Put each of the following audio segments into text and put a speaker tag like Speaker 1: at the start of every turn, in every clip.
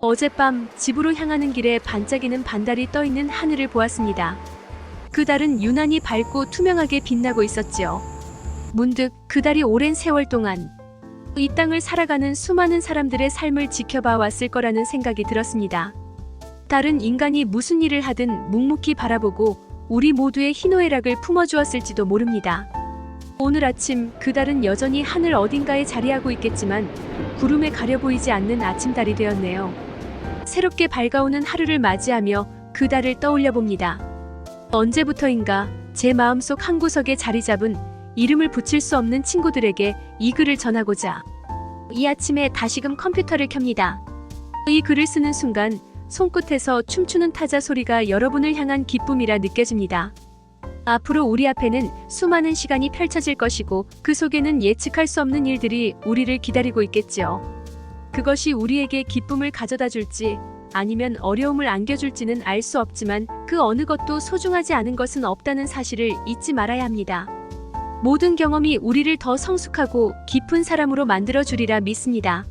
Speaker 1: 어젯밤 집으로 향하는 길에 반짝이는 반달이 떠있는 하늘을 보았습니다. 그 달은 유난히 밝고 투명하게 빛나고 있었지요. 문득 그 달이 오랜 세월 동안 이 땅을 살아가는 수많은 사람들의 삶을 지켜봐 왔을 거라는 생각이 들었습니다. 달은 인간이 무슨 일을 하든 묵묵히 바라보고 우리 모두의 희노애락을 품어주었을지도 모릅니다. 오늘 아침 그 달은 여전히 하늘 어딘가에 자리하고 있겠지만 구름에 가려 보이지 않는 아침달이 되었네요. 새롭게 밝아오는 하루를 맞이하며 그 달을 떠올려 봅니다. 언제부터인가 제 마음속 한구석에 자리 잡은 이름을 붙일 수 없는 친구들에게 이 글을 전하고자 이 아침에 다시금 컴퓨터를 켭니다. 이 글을 쓰는 순간 손끝에서 춤추는 타자 소리가 여러분을 향한 기쁨이라 느껴집니다. 앞으로 우리 앞에는 수많은 시간이 펼쳐질 것이고 그 속에는 예측할 수 없는 일들이 우리를 기다리고 있겠지요. 그것이 우리에게 기쁨을 가져다 줄지 아니면 어려움을 안겨줄지는 알 수 없지만 그 어느 것도 소중하지 않은 것은 없다는 사실을 잊지 말아야 합니다. 모든 경험이 우리를 더 성숙하고 깊은 사람으로 만들어 주리라 믿습니다.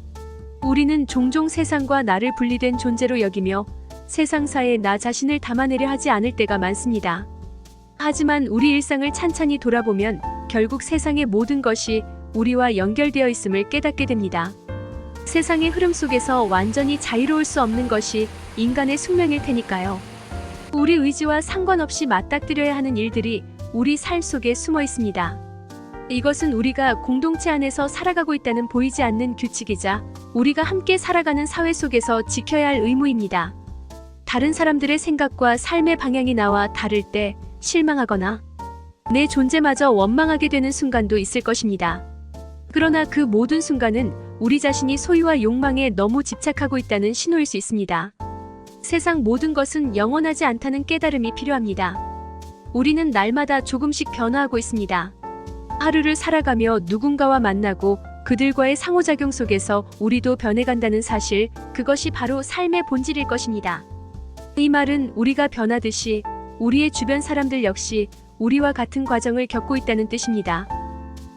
Speaker 1: 우리는 종종 세상과 나를 분리된 존재로 여기며 세상사에 나 자신을 담아내려 하지 않을 때가 많습니다. 하지만 우리 일상을 찬찬히 돌아보면 결국 세상의 모든 것이 우리와 연결되어 있음을 깨닫게 됩니다. 세상의 흐름 속에서 완전히 자유로울 수 없는 것이 인간의 숙명일 테니까요. 우리 의지와 상관없이 맞닥뜨려야 하는 일들이 우리 삶 속에 숨어 있습니다. 이것은 우리가 공동체 안에서 살아가고 있다는 보이지 않는 규칙이자 우리가 함께 살아가는 사회 속에서 지켜야 할 의무입니다. 다른 사람들의 생각과 삶의 방향이 나와 다를 때 실망하거나 내 존재마저 원망하게 되는 순간도 있을 것입니다. 그러나 그 모든 순간은 우리 자신이 소유와 욕망에 너무 집착하고 있다는 신호일 수 있습니다. 세상 모든 것은 영원하지 않다는 깨달음이 필요합니다. 우리는 날마다 조금씩 변화하고 있습니다. 하루를 살아가며 누군가와 만나고 그들과의 상호작용 속에서 우리도 변해간다는 사실, 그것이 바로 삶의 본질일 것입니다. 이 말은 우리가 변하듯이 우리의 주변 사람들 역시 우리와 같은 과정을 겪고 있다는 뜻입니다.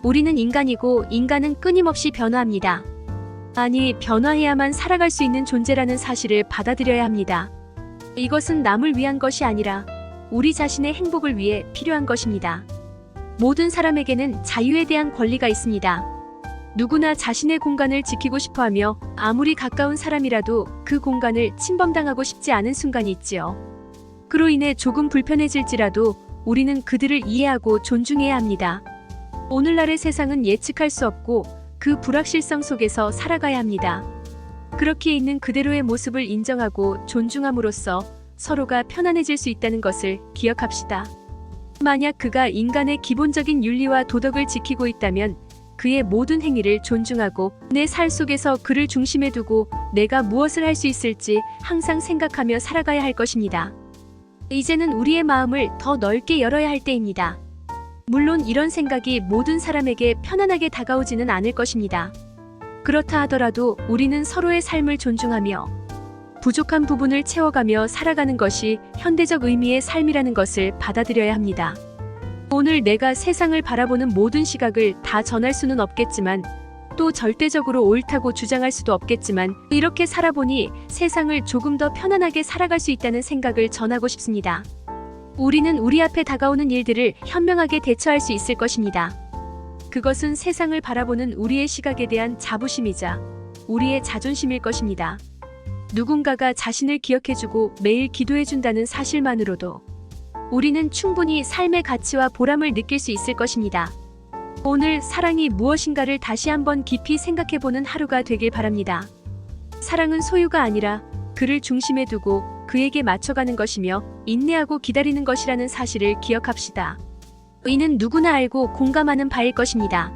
Speaker 1: 우리는 인간이고 인간은 끊임없이 변화합니다. 아니, 변화해야만 살아갈 수 있는 존재라는 사실을 받아들여야 합니다. 이것은 남을 위한 것이 아니라 우리 자신의 행복을 위해 필요한 것입니다. 모든 사람에게는 자유에 대한 권리가 있습니다. 누구나 자신의 공간을 지키고 싶어하며 아무리 가까운 사람이라도 그 공간을 침범당하고 싶지 않은 순간이 있지요. 그로 인해 조금 불편해질지라도 우리는 그들을 이해하고 존중해야 합니다. 오늘날의 세상은 예측할 수 없고 그 불확실성 속에서 살아가야 합니다. 그렇게 있는 그대로의 모습을 인정하고 존중함으로써 서로가 편안해질 수 있다는 것을 기억합시다. 만약 그가 인간의 기본적인 윤리와 도덕을 지키고 있다면 그의 모든 행위를 존중하고 내 삶 속에서 그를 중심에 두고 내가 무엇을 할 수 있을지 항상 생각하며 살아가야 할 것입니다. 이제는 우리의 마음을 더 넓게 열어야 할 때입니다. 물론 이런 생각이 모든 사람에게 편안하게 다가오지는 않을 것입니다. 그렇다 하더라도 우리는 서로의 삶을 존중하며 부족한 부분을 채워가며 살아가는 것이 현대적 의미의 삶이라는 것을 받아들여야 합니다. 오늘 내가 세상을 바라보는 모든 시각을 다 전할 수는 없겠지만 또 절대적으로 옳다고 주장할 수도 없겠지만 이렇게 살아보니 세상을 조금 더 편안하게 살아갈 수 있다는 생각을 전하고 싶습니다. 우리는 우리 앞에 다가오는 일들을 현명하게 대처할 수 있을 것입니다. 그것은 세상을 바라보는 우리의 시각에 대한 자부심이자 우리의 자존심일 것입니다. 누군가가 자신을 기억해주고 매일 기도해준다는 사실만으로도 우리는 충분히 삶의 가치와 보람을 느낄 수 있을 것입니다. 오늘 사랑이 무엇인가를 다시 한번 깊이 생각해보는 하루가 되길 바랍니다. 사랑은 소유가 아니라 그를 중심에 두고 그에게 맞춰가는 것이며 인내하고 기다리는 것이라는 사실을 기억합시다. 이는 누구나 알고 공감하는 바일 것입니다.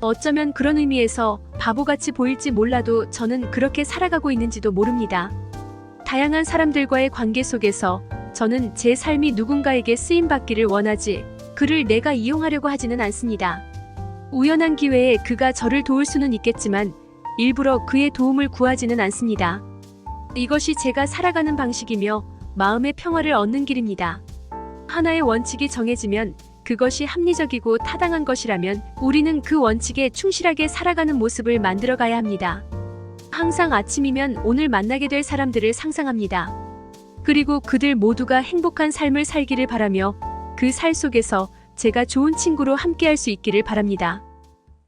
Speaker 1: 어쩌면 그런 의미에서 바보같이 보일지 몰라도 저는 그렇게 살아가고 있는지도 모릅니다. 다양한 사람들과의 관계 속에서 저는 제 삶이 누군가에게 쓰임받기를 원하지 그를 내가 이용하려고 하지는 않습니다. 우연한 기회에 그가 저를 도울 수는 있겠지만 일부러 그의 도움을 구하지는 않습니다. 이것이 제가 살아가는 방식이며 마음의 평화를 얻는 길입니다. 하나의 원칙이 정해지면 그것이 합리적이고 타당한 것이라면 우리는 그 원칙에 충실하게 살아가는 모습을 만들어 가야 합니다. 항상 아침이면 오늘 만나게 될 사람들을 상상합니다. 그리고 그들 모두가 행복한 삶을 살기를 바라며 그 살 속에서 제가 좋은 친구로 함께할 수 있기를 바랍니다.